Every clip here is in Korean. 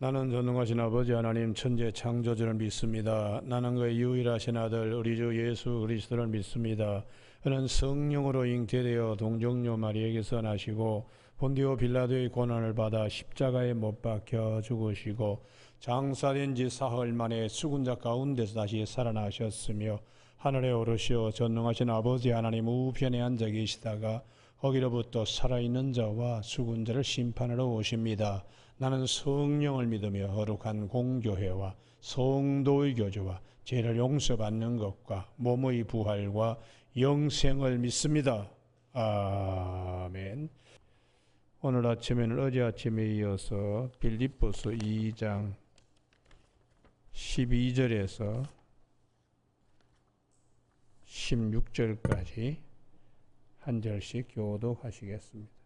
나는 전능하신 아버지 하나님 천재 창조주를 믿습니다. 나는 그의 유일하신 아들 우리 주 예수 그리스도를 믿습니다. 그는 성령으로 잉태되어 동정녀 마리에게서 나시고 본디오 빌라도의 고난을 받아 십자가에 못 박혀 죽으시고 장사된 지 사흘 만에 죽은 자 가운데서 다시 살아나셨으며 하늘에 오르시어 전능하신 아버지 하나님 우편에 앉아 계시다가 거기로부터 살아있는 자와 죽은 자를 심판하러 오십니다. 나는 성령을 믿으며 거룩한 공교회와 성도의 교제와 죄를 용서받는 것과 몸의 부활과 영생을 믿습니다. 아멘. 오늘 아침에는 어제 아침에 이어서 빌립보서 2장 12절에서 16절까지 한 절씩 교독하시겠습니다.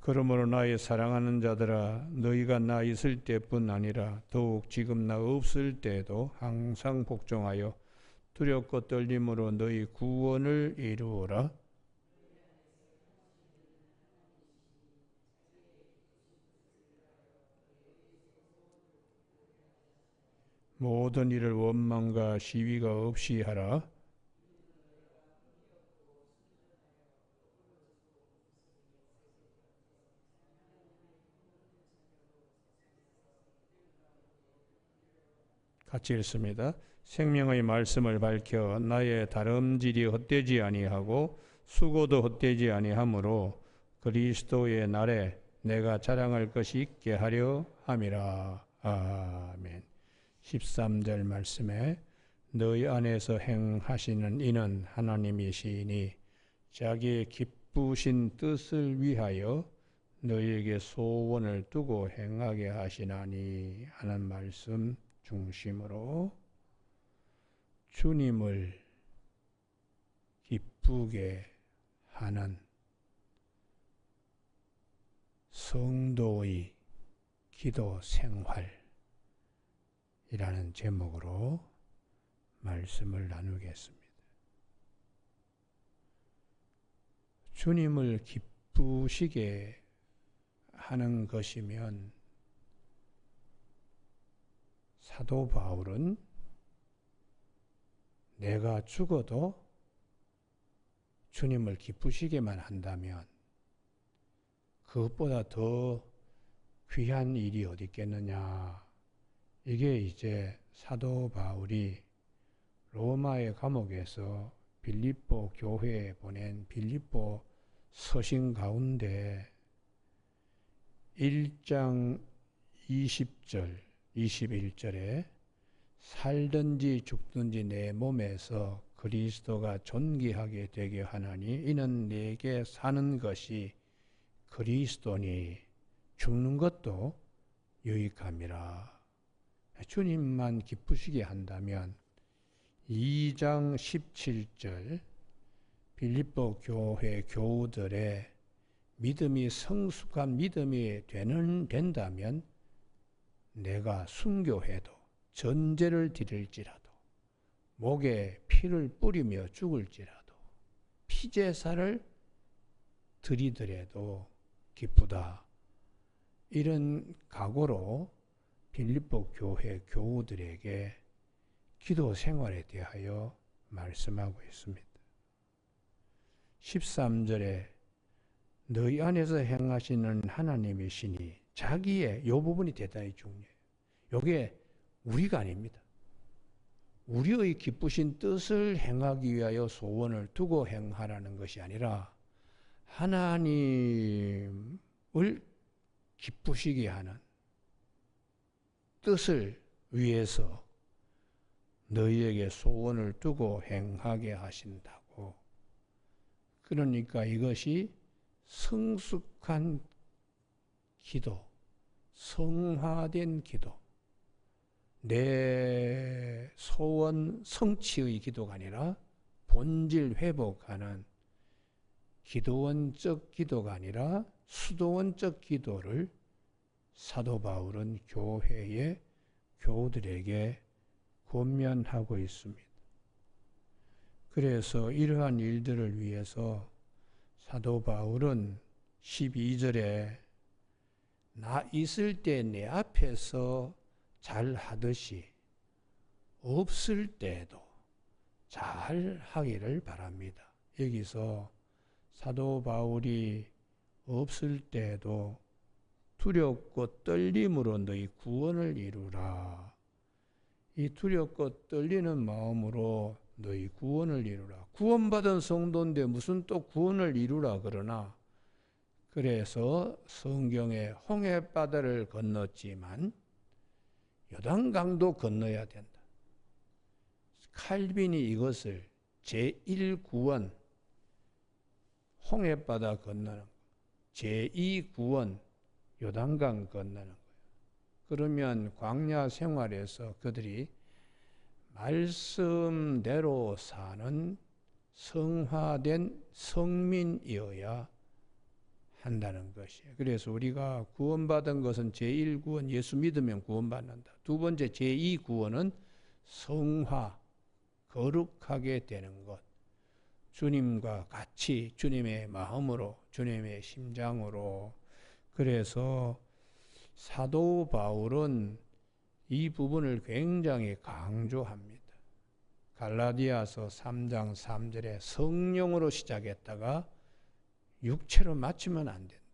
그러므로 나의 사랑하는 자들아 너희가 나 있을 때뿐 아니라 더욱 지금 나 없을 때에도 항상 복종하여 두렵고 떨림으로 너희 구원을 이루어라. 모든 일을 원망과 시비가 없이 하라. 같이 읽습니다. 생명의 말씀을 밝혀 나의 다름질이 헛되지 아니하고 수고도 헛되지 아니하므로 그리스도의 날에 내가 자랑할 것이 있게 하려 함이라. 아멘. 13절 말씀에 너희 안에서 행하시는 이는 하나님이시니 자기의 기쁘신 뜻을 위하여 너희에게 소원을 두고 행하게 하시나니 하는 말씀 중심으로 주님을 기쁘게 하는 성도의 기도 생활이라는 제목으로 말씀을 나누겠습니다. 주님을 기쁘시게 하는 것이면 사도 바울은 내가 죽어도 주님을 기쁘시게만 한다면 그것보다 더 귀한 일이 어디 있겠느냐. 이게 이제 사도 바울이 로마의 감옥에서 빌립보 교회에 보낸 빌립보 서신 가운데 1장 20절 21절에 살든지 죽든지 내 몸에서 그리스도가 존귀하게 되게 하나니 이는 내게 사는 것이 그리스도니 죽는 것도 유익함이라. 주님만 기쁘시게 한다면 2장 17절 빌립보 교회 교우들의 믿음이 성숙한 믿음이 된다면 내가 순교해도 전제를 드릴지라도 목에 피를 뿌리며 죽을지라도 피제사를 드리더라도 기쁘다. 이런 각오로 빌립보 교회 교우들에게 기도 생활에 대하여 말씀하고 있습니다. 13절에 너희 안에서 행하시는 하나님이시니 자기의 이 부분이 대단히 중요해요. 이게 우리가 아닙니다. 우리의 기쁘신 뜻을 행하기 위하여 소원을 두고 행하라는 것이 아니라 하나님을 기쁘시게 하는 뜻을 위해서 너희에게 소원을 두고 행하게 하신다고. 그러니까 이것이 성숙한 기도, 성화된 기도, 내 소원 성취의 기도가 아니라 본질 회복하는 기도원적 기도가 아니라 수도원적 기도를 사도 바울은 교회의 교우들에게 권면하고 있습니다. 그래서 이러한 일들을 위해서 사도 바울은 12절에 나 있을 때 내 앞에서 잘 하듯이 없을 때도 잘 하기를 바랍니다. 여기서 사도 바울이 없을 때도 두렵고 떨림으로 너희 구원을 이루라. 이 두렵고 떨리는 마음으로 너희 구원을 이루라. 구원받은 성도인데 무슨 또 구원을 이루라 그러나, 그래서 성경에 홍해바다를 건넜지만 요단강도 건너야 된다. 칼빈이 이것을 제1구원, 홍해바다 건너는 거, 제2구원, 요단강 건너는 거예요. 그러면 광야 생활에서 그들이 말씀대로 사는 성화된 성민이어야 한다는 것이에요. 그래서 우리가 구원받은 것은 제1구원, 예수 믿으면 구원받는다. 두 번째 제2구원은 성화, 거룩하게 되는 것. 주님과 같이 주님의 마음으로, 주님의 심장으로. 그래서 사도 바울은 이 부분을 굉장히 강조합니다. 갈라디아서 3장 3절에 성령으로 시작했다가 육체로 마치면 안 된다.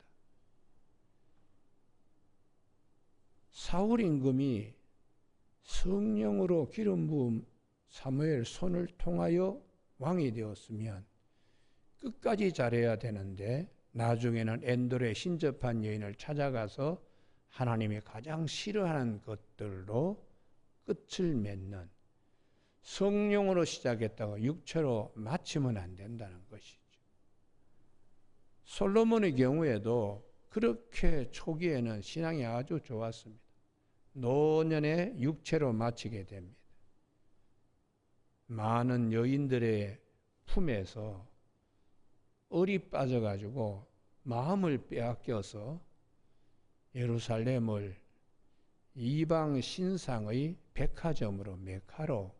사울 임금이 성령으로 기름 부음 사무엘 손을 통하여 왕이 되었으면 끝까지 잘해야 되는데, 나중에는 엔돌에 신접한 여인을 찾아가서 하나님이 가장 싫어하는 것들로 끝을 맺는, 성령으로 시작했다고 육체로 마치면 안 된다는 것이죠. 솔로몬의 경우에도 그렇게 초기에는 신앙이 아주 좋았습니다. 노년에 육체로 마치게 됩니다. 많은 여인들의 품에서 얼이 빠져가지고 마음을 빼앗겨서 예루살렘을 이방 신상의 백화점으로, 메카로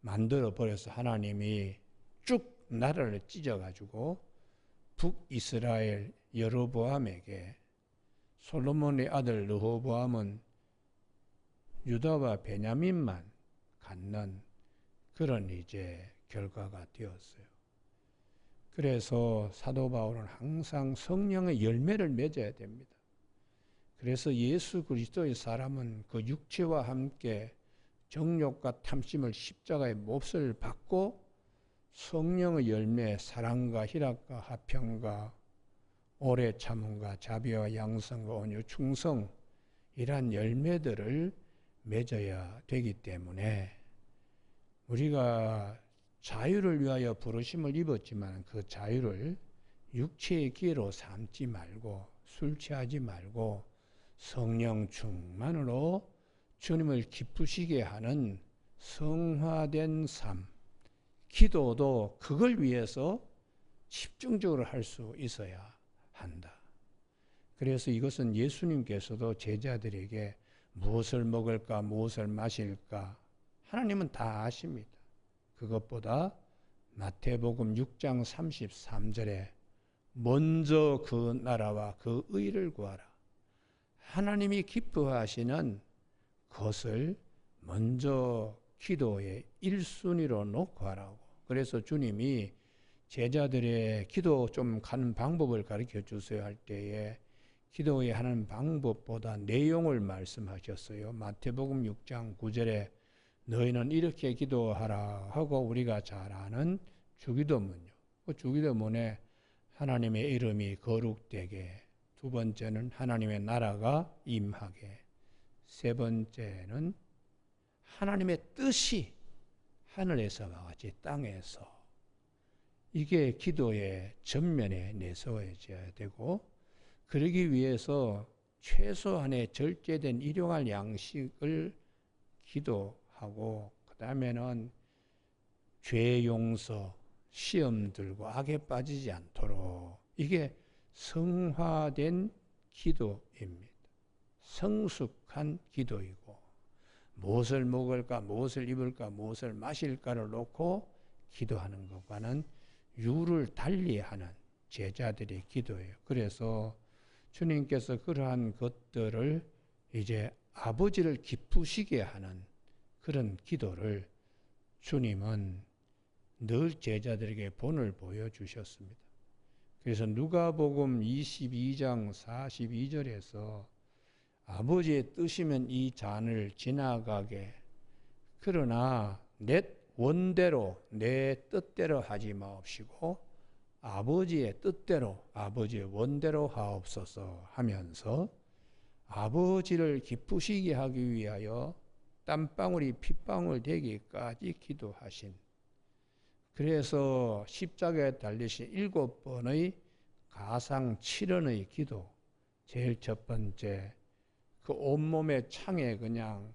만들어 버려서 하나님이 쭉 나라를 찢어가지고 북이스라엘 여로보암에게, 솔로몬의 아들 르호보암은 유다와 베냐민만 갖는 그런 이제 결과가 되었어요. 그래서 사도 바울은 항상 성령의 열매를 맺어야 됩니다. 그래서 예수 그리스도의 사람은 그 육체와 함께 정욕과 탐심을 십자가의 몹을 받고 성령의 열매, 사랑과 희락과 화평과 오래 참음과 자비와 양성과 온유, 충성, 이러한 열매들을 맺어야 되기 때문에 우리가 자유를 위하여 부르심을 입었지만 그 자유를 육체의 기회로 삼지 말고, 술 취하지 말고 성령 충만으로 주님을 기쁘시게 하는 성화된 삶, 기도도 그걸 위해서 집중적으로 할 수 있어야 한다. 그래서 이것은 예수님께서도 제자들에게 무엇을 먹을까, 무엇을 마실까, 하나님은 다 아십니다. 그것보다 마태복음 6장 33절에 먼저 그 나라와 그 의를 구하라. 하나님이 기뻐하시는 것을 먼저 기도의 1순위로 놓고 하라고. 그래서 주님이 제자들의 기도 좀 하는 방법을 가르쳐 주세요 할 때에 기도에 하는 방법보다 내용을 말씀하셨어요. 마태복음 6장 9절에 너희는 이렇게 기도하라 하고 우리가 잘 아는 주기도문요. 그 주기도문에 하나님의 이름이 거룩되게, 두 번째는 하나님의 나라가 임하게, 세 번째는 하나님의 뜻이 하늘에서와 같이 땅에서, 이게 기도의 전면에 내세워져야 되고, 그러기 위해서 최소한의 절제된 일용할 양식을 기도하고, 그 다음에는 죄 용서, 시험 들고 악에 빠지지 않도록, 이게 성화된 기도입니다. 성숙한 기도이고, 무엇을 먹을까, 무엇을 입을까, 무엇을 마실까를 놓고 기도하는 것과는 유를 달리하는 제자들의 기도예요. 그래서 주님께서 그러한 것들을 이제 아버지를 기쁘시게 하는 그런 기도를 주님은 늘 제자들에게 본을 보여주셨습니다. 그래서 누가복음 22장 42절에서 아버지의 뜻이면 이 잔을 지나가게, 그러나 내 원대로 내 뜻대로 하지 마옵시고 아버지의 뜻대로 아버지의 원대로 하옵소서 하면서 아버지를 기쁘시게 하기 위하여 땀방울이 핏방울 되기까지 기도하신, 그래서 십자가에 달리신 7번의 가상 7원의 기도, 제일 첫 번째 그 온몸에 창에 그냥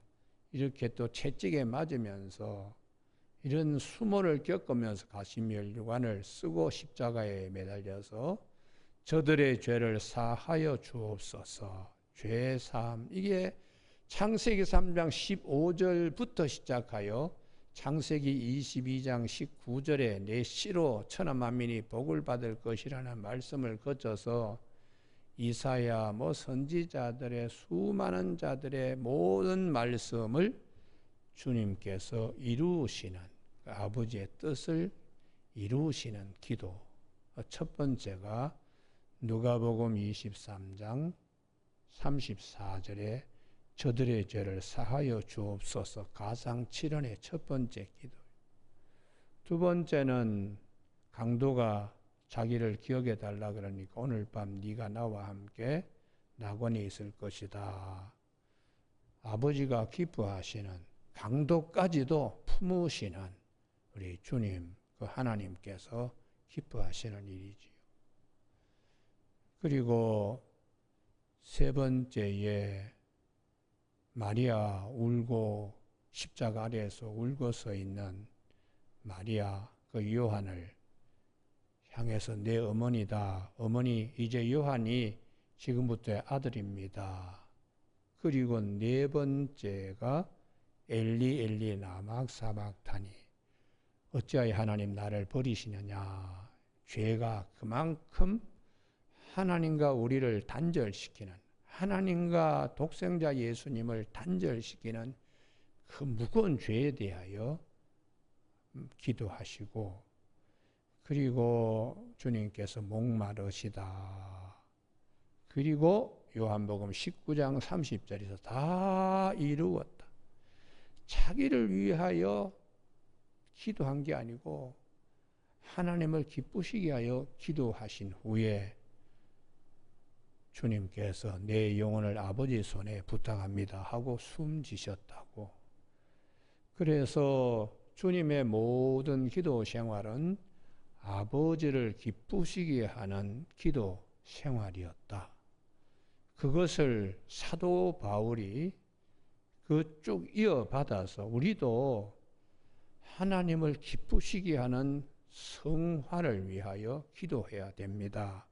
이렇게 또 채찍에 맞으면서 이런 수모를 겪으면서 가시면류관을 쓰고 십자가에 매달려서 저들의 죄를 사하여 주옵소서, 죄사함, 이게 창세기 3장 15절부터 시작하여 창세기 22장 19절에 내 씨로 천하 만민이 복을 받을 것이라는 말씀을 거쳐서 이사야 선지자들의 수많은 자들의 모든 말씀을 주님께서 이루시는, 아버지의 뜻을 이루시는 기도. 첫 번째가 누가복음 23장 34절에 저들의 죄를 사하여 주옵소서, 가상 7원의 첫 번째 기도. 두 번째는 강도가 자기를 기억해 달라 그러니까 오늘 밤 네가 나와 함께 낙원에 있을 것이다. 아버지가 기뻐하시는, 강도까지도 품으시는 우리 주님, 그 하나님께서 기뻐하시는 일이지요. 그리고 세 번째에 마리아 울고 십자가 아래에서 울고 서 있는 마리아, 그 요한을 향해서 내 어머니다. 어머니, 이제 요한이 지금부터의 아들입니다. 그리고 네 번째가 엘리 엘리 라마 사박타니, 어찌하여 하나님 나를 버리시느냐. 죄가 그만큼 하나님과 우리를 단절시키는, 하나님과 독생자 예수님을 단절시키는 그 무거운 죄에 대하여 기도하시고, 그리고 주님께서 목마르시다. 그리고 요한복음 19장 30절에서 다 이루었다. 자기를 위하여 기도한 게 아니고 하나님을 기쁘시게 하여 기도하신 후에 주님께서 내 영혼을 아버지 손에 부탁합니다 하고 숨지셨다고. 그래서 주님의 모든 기도 생활은 아버지를 기쁘시게 하는 기도 생활이었다. 그것을 사도 바울이 그쭉 이어받아서 우리도 하나님을 기쁘시게 하는 성화를 위하여 기도해야 됩니다.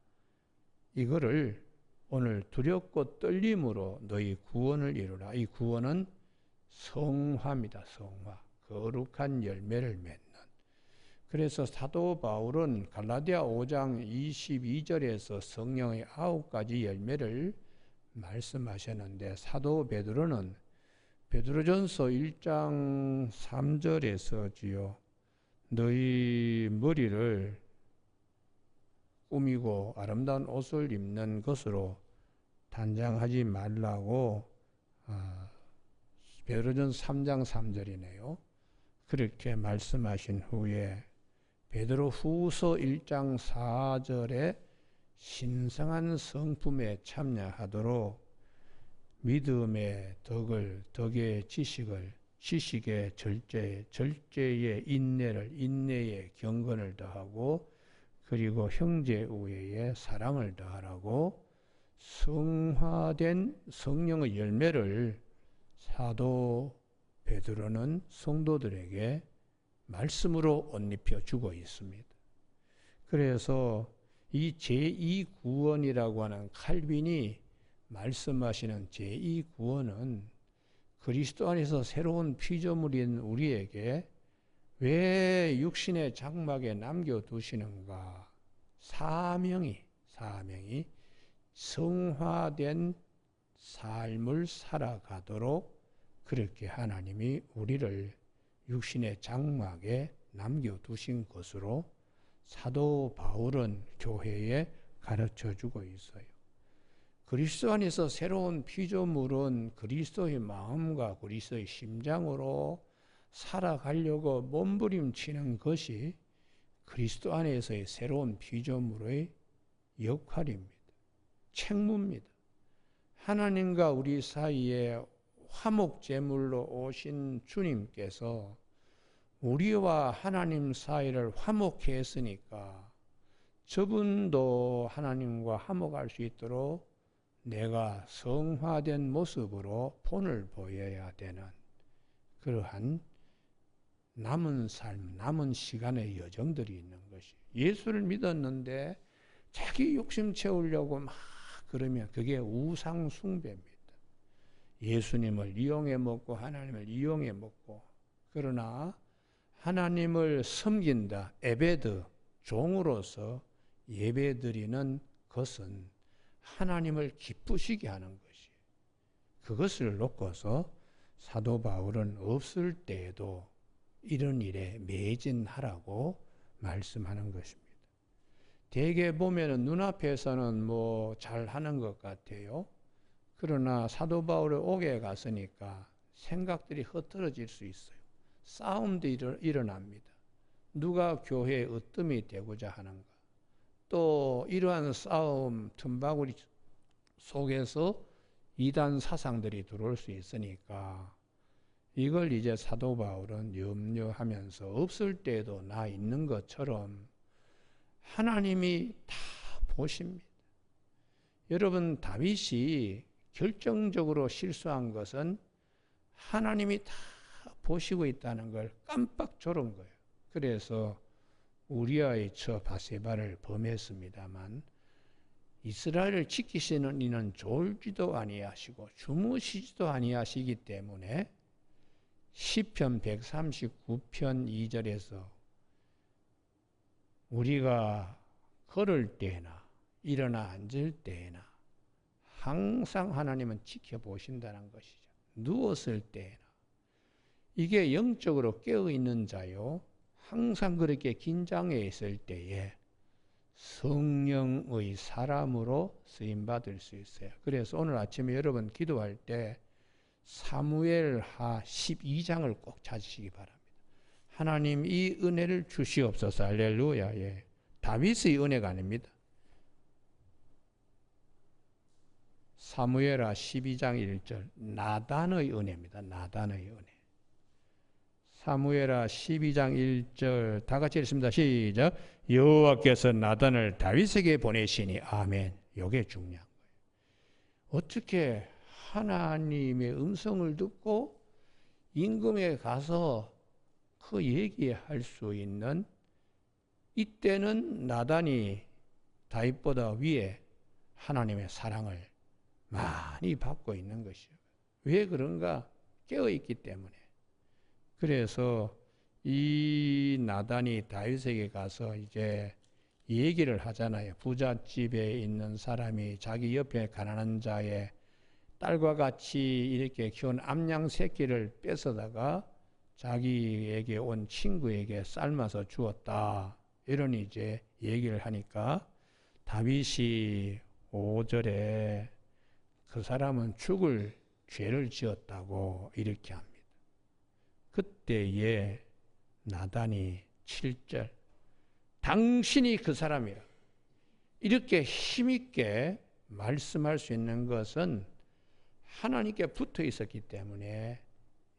이거를 오늘 두렵고 떨림으로 너희 구원을 이루라. 이 구원은 성화입니다. 성화. 거룩한 열매를 맺는. 그래서 사도 바울은 갈라디아 5장 22절에서 성령의 9가지 열매를 말씀하셨는데, 사도 베드로는 베드로전서 1장 3절에서지요. 너희 머리를 꾸미고 아름다운 옷을 입는 것으로 단장하지 말라고, 베드로전서 3장 3절이네요. 그렇게 말씀하신 후에 베드로 후서 1장 4절에 신성한 성품에 참여하도록 믿음의 덕을, 덕의 지식을, 지식의 절제, 절제의 인내를, 인내의 경건을 더하고, 그리고 형제 우애에 사랑을 더하라고 성화된 성령의 열매를 사도 베드로는 성도들에게 말씀으로 옷 입혀 주고 있습니다. 그래서 이 제2구원이라고 하는 칼빈이 말씀하시는 제2구원은 그리스도 안에서 새로운 피조물인 우리에게 왜 육신의 장막에 남겨두시는가? 사명이 성화된 삶을 살아가도록 그렇게 하나님이 우리를 육신의 장막에 남겨두신 것으로 사도 바울은 교회에 가르쳐주고 있어요. 그리스도 안에서 새로운 피조물은 그리스도의 마음과 그리스도의 심장으로 살아가려고 몸부림치는 것이 그리스도 안에서의 새로운 피조물의 역할입니다. 책무입니다. 하나님과 우리 사이에 화목제물로 오신 주님께서 우리와 하나님 사이를 화목해 했으니까 저분도 하나님과 화목할 수 있도록 내가 성화된 모습으로 본을 보여야 되는 그러한 남은 삶, 남은 시간의 여정들이 있는 것이. 예수를 믿었는데 자기 욕심 채우려고 막 그러면 그게 우상 숭배입니다. 예수님을 이용해 먹고 하나님을 이용해 먹고, 그러나 하나님을 섬긴다, 에베드, 종으로서 예배드리는 것은 하나님을 기쁘시게 하는 것이. 그것을 놓고서 사도 바울은 없을 때에도 이런 일에 매진하라고 말씀하는 것입니다. 대개 보면은 눈앞에서는 뭐 잘하는 것 같아요. 그러나 사도 바울의 옥에 갔으니까 생각들이 흐트러질 수 있어요. 싸움도 일어납니다. 누가 교회에 으뜸이 되고자 하는가. 또 이러한 싸움 틈바구니 속에서 이단 사상들이 들어올 수 있으니까 이걸 이제 사도 바울은 염려하면서 없을 때에도 나 있는 것처럼 하나님이 다 보십니다. 여러분, 다윗이 결정적으로 실수한 것은 하나님이 다 보시고 있다는 걸 깜빡 졸은 거예요. 그래서 우리아의 처 바세바를 범했습니다만 이스라엘을 지키시는 이는 졸지도 아니하시고 주무시지도 아니하시기 때문에 시편 139편 2절에서 우리가 걸을 때나 일어나 앉을 때나 항상 하나님은 지켜보신다는 것이죠. 누웠을 때나. 이게 영적으로 깨어있는 자요. 항상 그렇게 긴장해 있을 때에 성령의 사람으로 쓰임받을 수 있어요. 그래서 오늘 아침에 여러분 기도할 때 사무엘하 12장을 꼭 찾으시기 바랍니다. 하나님 이 은혜를 주시옵소서. 할렐루야. 예. 다윗의 은혜가 아닙니다. 사무엘하 12장 1절 나단의 은혜입니다. 나단의 은혜. 사무엘하 12장 1절 다 같이 읽습니다. 시작. 여호와께서 나단을 다윗에게 보내시니 아멘. 이게 중요한 거예요. 어떻게 하나님의 음성을 듣고 임금에 가서 그 얘기할 수 있는, 이때는 나단이 다윗보다 위에 하나님의 사랑을 많이 받고 있는 것이요. 왜 그런가? 깨어있기 때문에. 그래서 이 나단이 다윗에게 가서 이제 얘기를 하잖아요. 부잣집에 있는 사람이 자기 옆에 가난한 자의 딸과 같이 이렇게 키운 암양 새끼를 뺏어다가 자기에게 온 친구에게 삶아서 주었다. 이런 이제 얘기를 하니까 다윗이 5절에 그 사람은 죽을 죄를 지었다고 이렇게 합니다. 그때에 나단이 7절 당신이 그 사람이라 이렇게 힘있게 말씀할 수 있는 것은 하나님께 붙어 있었기 때문에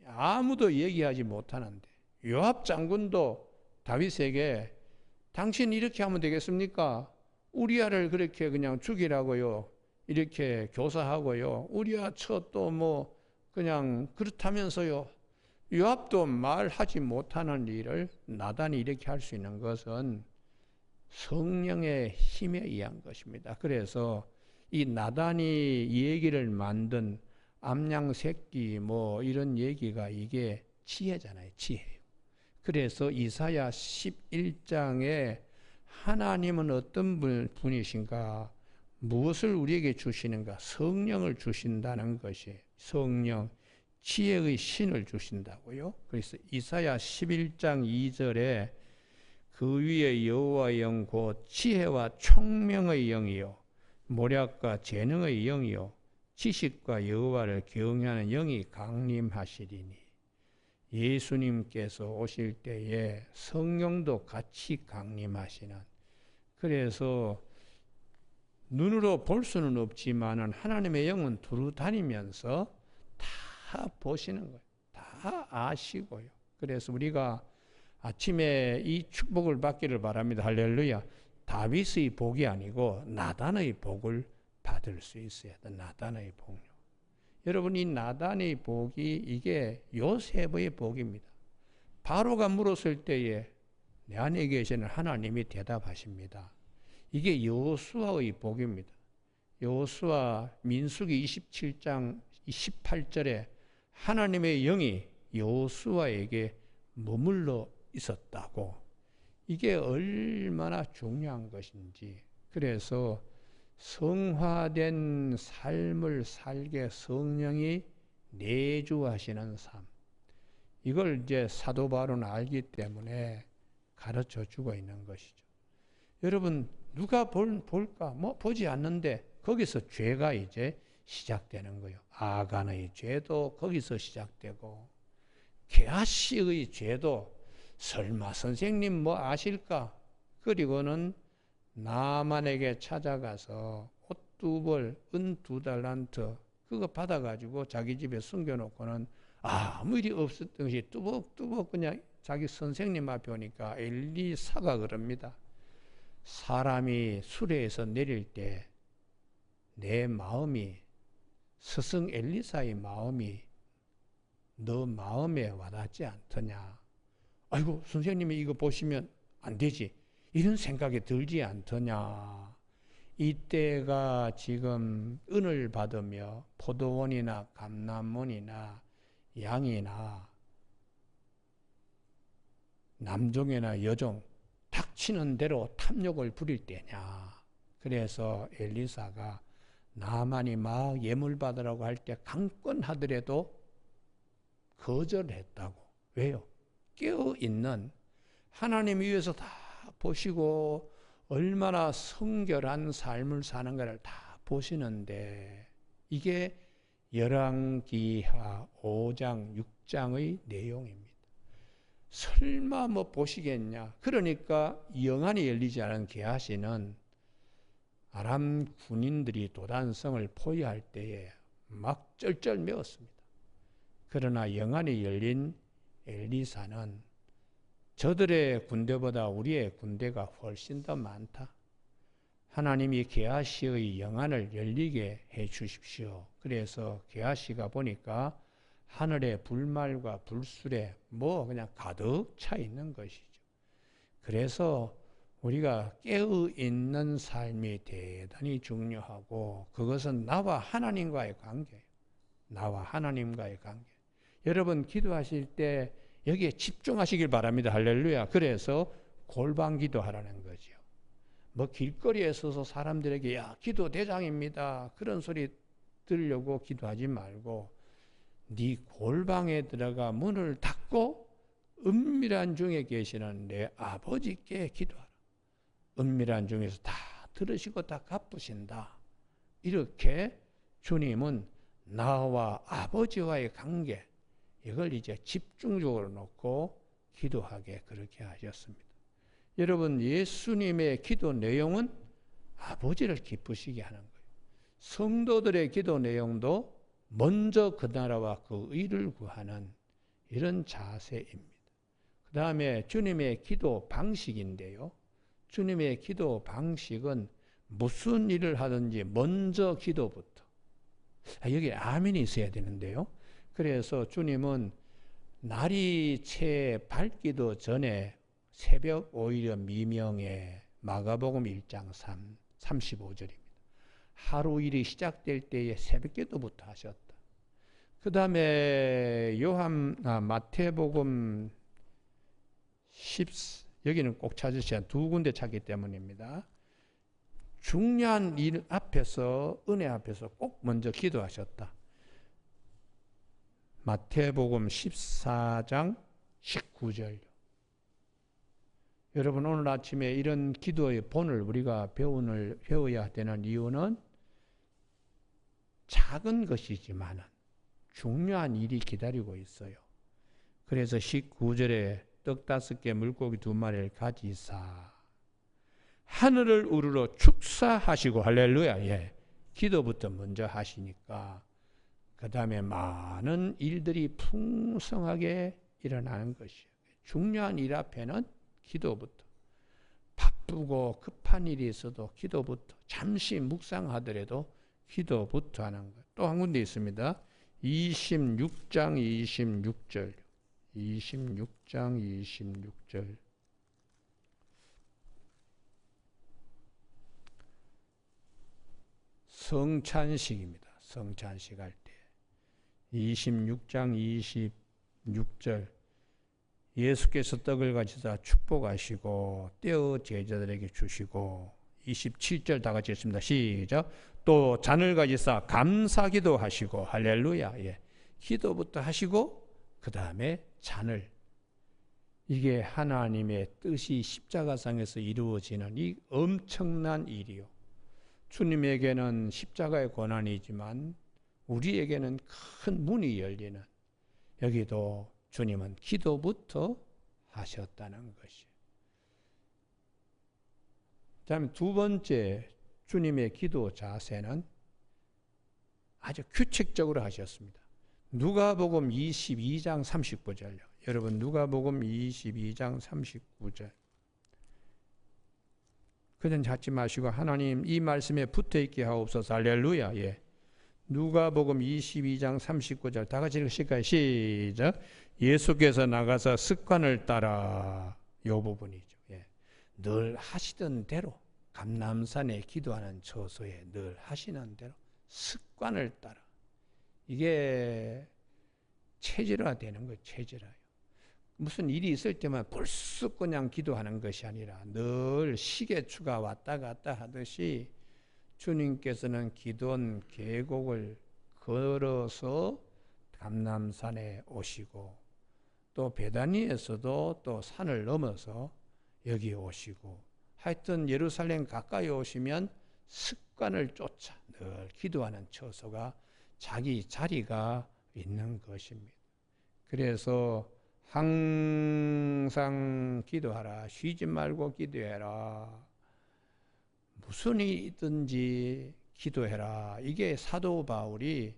아무도 얘기하지 못하는데, 요압 장군도 다윗에게 당신 이렇게 하면 되겠습니까? 우리아를 그렇게 그냥 죽이라고요. 이렇게 교사하고요. 우리아 처또 뭐 그냥 그렇다면서요. 요압도 말하지 못하는 일을 나단이 이렇게 할 수 있는 것은 성령의 힘에 의한 것입니다. 그래서 이 나단이 얘기를 만든 암양 새끼 뭐 이런 얘기가 이게 지혜잖아요. 지혜요. 그래서 이사야 11장에 하나님은 어떤 분이신가? 무엇을 우리에게 주시는가? 성령을 주신다는 것이, 성령, 지혜의 신을 주신다고요. 그래서 이사야 11장 2절에 그 위에 여호와의 영 곧 지혜와 총명의 영이요 모략과 재능의 영이요 지식과 여호와를 경외하는 영이 강림하시리니. 예수님께서 오실 때에 성령도 같이 강림하시는, 그래서 눈으로 볼 수는 없지만 하나님의 영은 두루 다니면서 다 보시는 거예요. 다 아시고요. 그래서 우리가 아침에 이 축복을 받기를 바랍니다. 할렐루야. 다윗의 복이 아니고 나단의 복을 받을 수 있어야 돼. 나단의 복요. 여러분, 이 나단의 복이 이게 요셉의 복입니다. 바로가 물었을 때에 내 안에 계시는 하나님이 대답하십니다. 이게 여호수아의 복입니다. 여호수아 민수기 27장 18절에 하나님의 영이 여호수아에게 머물러 있었다고. 이게 얼마나 중요한 것인지. 그래서 성화된 삶을 살게 성령이 내주하시는 삶, 이걸 이제 사도 바울은 알기 때문에 가르쳐 주고 있는 것이죠. 여러분, 누가 볼까? 뭐 보지 않는데 거기서 죄가 이제 시작되는 거예요. 아간의 죄도 거기서 시작되고, 게하시의 죄도 설마 선생님 뭐 아실까? 그리고는 나만에게 찾아가서 옷 2벌, 은 2달란트 그거 받아가지고 자기 집에 숨겨놓고는 아무 일이 없었던 것이 뚜벅뚜벅 그냥 자기 선생님 앞에 오니까 엘리사가 그럽니다. 사람이 수레에서 내릴 때 내 마음이, 스승 엘리사의 마음이 너 마음에 와닿지 않더냐. 아이고, 선생님이 이거 보시면 안 되지, 이런 생각이 들지 않더냐. 이때가 지금 은을 받으며 포도원이나 감람원이나 양이나 남종이나 여종 닥치는 대로 탐욕을 부릴 때냐. 그래서 엘리사가 나만이 막 예물 받으라고 할 때 강권하더라도 거절했다고. 왜요? 깨어있는 하나님 위에서 다 보시고 얼마나 성결한 삶을 사는가를 다 보시는데, 이게 열왕기하 5장 6장의 내용입니다. 설마 뭐 보시겠냐. 그러니까 영안이 열리지 않은 게하시는 아람 군인들이 도단성을 포위할 때에 막 쩔쩔매었습니다. 그러나 영안이 열린 엘리사는 저들의 군대보다 우리의 군대가 훨씬 더 많다. 하나님이 게하시의 영안을 열리게 해 주십시오. 그래서 게하시가 보니까 하늘에 불말과 불술에 뭐 그냥 가득 차 있는 것이죠. 그래서 우리가 깨어있는 삶이 대단히 중요하고, 그것은 나와 하나님과의 관계예요. 나와 하나님과의 관계. 여러분 기도하실 때 여기에 집중하시길 바랍니다. 할렐루야. 그래서 골방 기도하라는 거죠. 뭐 길거리에 서서 사람들에게 야 기도 대장입니다 그런 소리 들으려고 기도하지 말고, 네 골방에 들어가 문을 닫고 은밀한 중에 계시는 내 아버지께 기도하라. 은밀한 중에서 다 들으시고 다 갚으신다. 이렇게 주님은 나와 아버지와의 관계, 이걸 이제 집중적으로 놓고 기도하게 그렇게 하셨습니다. 여러분, 예수님의 기도 내용은 아버지를 기쁘시게 하는 거예요. 성도들의 기도 내용도 먼저 그 나라와 그 의를 구하는 이런 자세입니다. 그 다음에 주님의 기도 방식인데요. 주님의 기도 방식은 무슨 일을 하든지 먼저 기도부터. 여기 아멘이 있어야 되는데요. 그래서 주님은 날이 채 밝기도 전에 새벽 오히려 미명에, 마가복음 1장 35절입니다. 하루 일이 시작될 때에 새벽기도부터 하셨다. 그 다음에 마태복음 여기는 꼭 찾으셔야 두 군데 찾기 때문입니다. 중요한 일 앞에서, 은혜 앞에서 꼭 먼저 기도하셨다. 마태복음 14장 19절. 여러분, 오늘 아침에 이런 기도의 본을 우리가 배워야 되는 이유는 작은 것이지만 중요한 일이 기다리고 있어요. 그래서 19절에 떡 5개 물고기 2마리를 가지사 하늘을 우러러 축사하시고, 할렐루야, 예, 기도부터 먼저 하시니까 그 다음에 많은 일들이 풍성하게 일어나는 것이에요. 중요한 일 앞에는 기도부터, 바쁘고 급한 일이 있어도 기도부터, 잠시 묵상하더라도 기도부터 하는 거예요. 또 한 군데 있습니다. 26장 26절. 26장 26절. 성찬식입니다. 성찬식 할 때. 26장 26절. 예수께서 떡을 가지사 축복하시고 떼어 제자들에게 주시고, 27절 다 같이 읽습니다. 시작. 또 잔을 가지사 감사기도 하시고, 할렐루야, 예, 기도부터 하시고 그 다음에 잔을, 이게 하나님의 뜻이 십자가상에서 이루어지는 이 엄청난 일이요. 주님에게는 십자가의 고난이지만 우리에게는 큰 문이 열리는, 여기도 주님은 기도부터 하셨다는 것이에요. 다음에 두 번째, 주님의 기도 자세는 아주 규칙적으로 하셨습니다. 누가복음 22장 39절요. 여러분, 누가복음 22장 39절. 그냥 찾지 마시고 하나님 이 말씀에 붙어있게 하옵소서. 할렐루야, 예. 누가복음 22장 39절 다 같이 읽으실까요? 시작. 예수께서 나가서 습관을 따라, 요 부분이죠. 예. 늘 하시던 대로, 감람산에 기도하는 처소에 늘 하시는 대로 습관을 따라, 이게 체질화되는 거예요. 체질화요. 무슨 일이 있을 때만 불쑥 그냥 기도하는 것이 아니라 늘 시계추가 왔다 갔다 하듯이 주님께서는 기돈 계곡을 걸어서 감람산에 오시고, 또 베다니에서도 또 산을 넘어서 여기 오시고, 하여튼 예루살렘 가까이 오시면 습관을 쫓아 늘 기도하는 처소가 자기 자리가 있는 것입니다. 그래서 항상 기도하라, 쉬지 말고 기도해라, 무슨 일이든지 기도해라. 이게 사도 바울이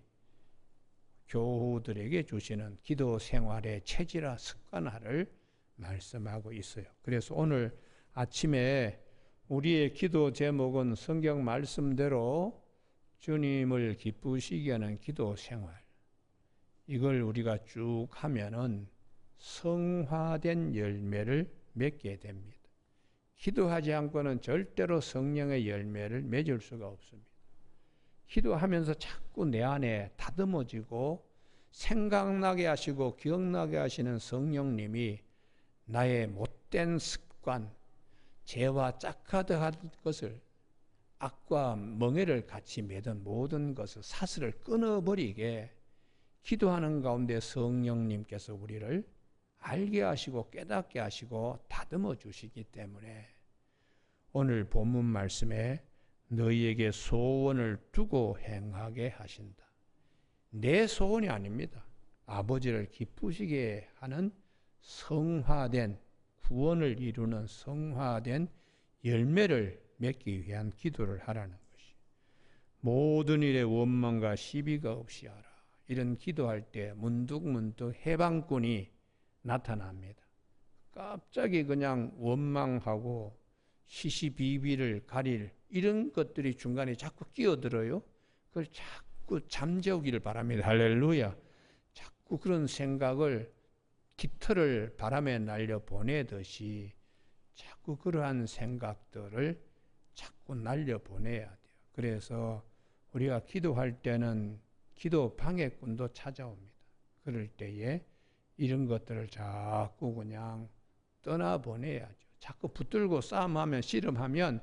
교우들에게 주시는 기도 생활의 체질화, 습관화를 말씀하고 있어요. 그래서 오늘 아침에 우리의 기도 제목은 성경 말씀대로 주님을 기쁘시게 하는 기도 생활, 이걸 우리가 쭉 하면은 성화된 열매를 맺게 됩니다. 기도하지 않고는 절대로 성령의 열매를 맺을 수가 없습니다. 기도하면서 자꾸 내 안에 다듬어지고 생각나게 하시고 기억나게 하시는 성령님이 나의 못된 습관, 죄와 짝하드한 것을, 악과 멍에를 같이 매던 모든 것을, 사슬을 끊어버리게 기도하는 가운데 성령님께서 우리를 알게 하시고 깨닫게 하시고 다듬어 주시기 때문에 오늘 본문 말씀에 너희에게 소원을 두고 행하게 하신다. 내 소원이 아닙니다. 아버지를 기쁘시게 하는 성화된, 구원을 이루는 성화된 열매를 맺기 위한 기도를 하라는 것이, 모든 일에 원망과 시비가 없이 하라. 이런 기도할 때 문득문득 해방꾼이 나타납니다. 갑자기 그냥 원망하고 시시비비를 가릴 이런 것들이 중간에 자꾸 끼어들어요. 그걸 자꾸 잠재우기를 바랍니다. 할렐루야. 자꾸 그런 생각을 깃털을 바람에 날려 보내듯이 자꾸 그러한 생각들을 자꾸 날려 보내야 돼요. 그래서 우리가 기도할 때는 기도 방해꾼도 찾아옵니다. 그럴 때에 이런 것들을 자꾸 그냥 떠나보내야죠. 자꾸 붙들고 싸움하면 씨름하면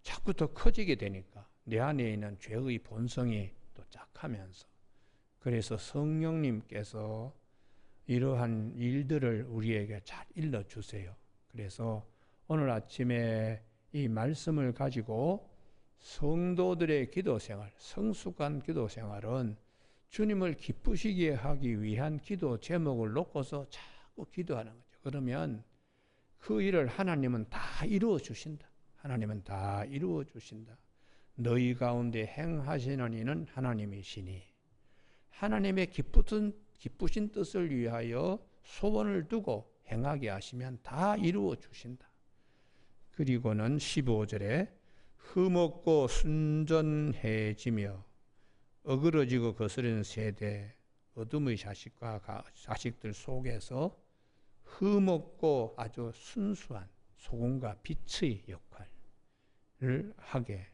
자꾸 더 커지게 되니까 내 안에 있는 죄의 본성이 또 짝하면서, 그래서 성령님께서 이러한 일들을 우리에게 잘 일러주세요. 그래서 오늘 아침에 이 말씀을 가지고 성도들의 기도생활, 성숙한 기도생활은 주님을 기쁘시게 하기 위한 기도 제목을 놓고서 자꾸 기도하는 거죠. 그러면 그 일을 하나님은 다 이루어 주신다. 하나님은 다 이루어 주신다. 너희 가운데 행하시는 이는 하나님이시니 하나님의 기쁘신 뜻을 위하여 소원을 두고 행하게 하시면 다 이루어 주신다. 그리고는 15절에 흠없고 순전해지며 어그러지고 거스르는 세대, 어둠의 자식들 속에서 흠없고 아주 순수한 소금과 빛의 역할을 하게,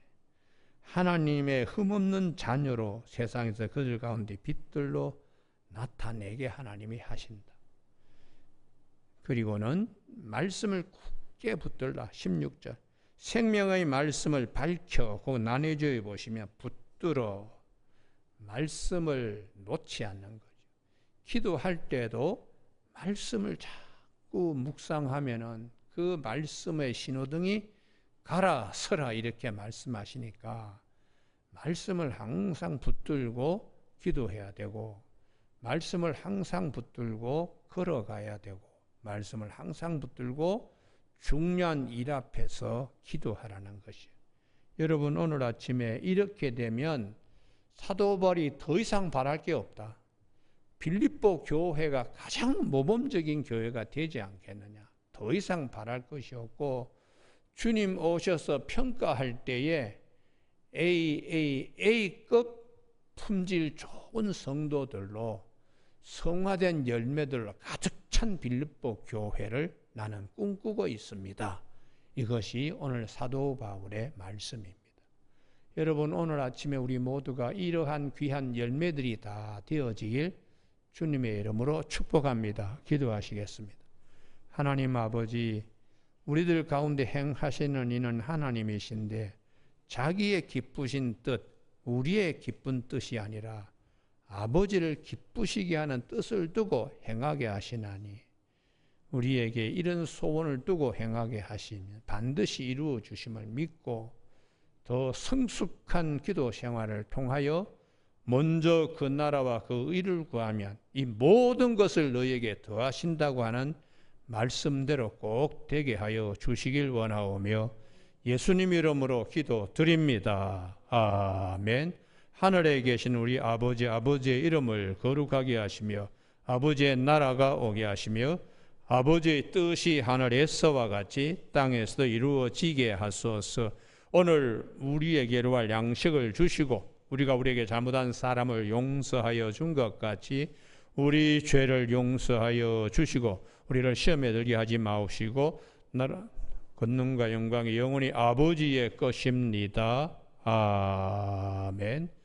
하나님의 흠없는 자녀로 세상에서 그들 가운데 빛들로 나타내게 하나님이 하신다. 그리고는 말씀을 굳게 붙들라. 16절 생명의 말씀을 밝혀 그 나눠져 보시면 붙들어 말씀을 놓지 않는 거죠. 기도할 때도 말씀을 자꾸 묵상하면은 그 말씀의 신호등이 가라 서라 이렇게 말씀하시니까 말씀을 항상 붙들고 기도해야 되고, 말씀을 항상 붙들고 걸어가야 되고, 말씀을 항상 붙들고 중요한 일 앞에서 기도하라는 것이에요. 여러분 오늘 아침에 이렇게 되면 사도 바울이 더 이상 바랄 게 없다. 빌립보 교회가 가장 모범적인 교회가 되지 않겠느냐. 더 이상 바랄 것이 없고 주님 오셔서 평가할 때에 A급 품질 좋은 성도들로 성화된 열매들로 가득 찬 빌립보 교회를 나는 꿈꾸고 있습니다. 이것이 오늘 사도 바울의 말씀입니다. 여러분 오늘 아침에 우리 모두가 이러한 귀한 열매들이 다 되어지길 주님의 이름으로 축복합니다. 기도하시겠습니다. 하나님 아버지, 우리들 가운데 행하시는 이는 하나님이신데 자기의 기쁘신 뜻, 우리의 기쁜 뜻이 아니라 아버지를 기쁘시게 하는 뜻을 두고 행하게 하시나니 우리에게 이런 소원을 두고 행하게 하시면 반드시 이루어 주심을 믿고 더 성숙한 기도 생활을 통하여 먼저 그 나라와 그 의를 구하면 이 모든 것을 너희에게 더하신다고 하는 말씀대로 꼭 되게 하여 주시길 원하오며 예수님 이름으로 기도드립니다. 아멘. 하늘에 계신 우리 아버지, 아버지의 이름을 거룩하게 하시며 아버지의 나라가 오게 하시며 아버지의 뜻이 하늘에서와 같이 땅에서도 이루어지게 하소서. 오늘 우리에게로 할 양식을 주시고 우리가 우리에게 잘못한 사람을 용서하여 준 것 같이 우리 죄를 용서하여 주시고 우리를 시험에 들게 하지 마옵시고 나라 권능과 영광이 영원히 아버지의 것입니다. 아멘.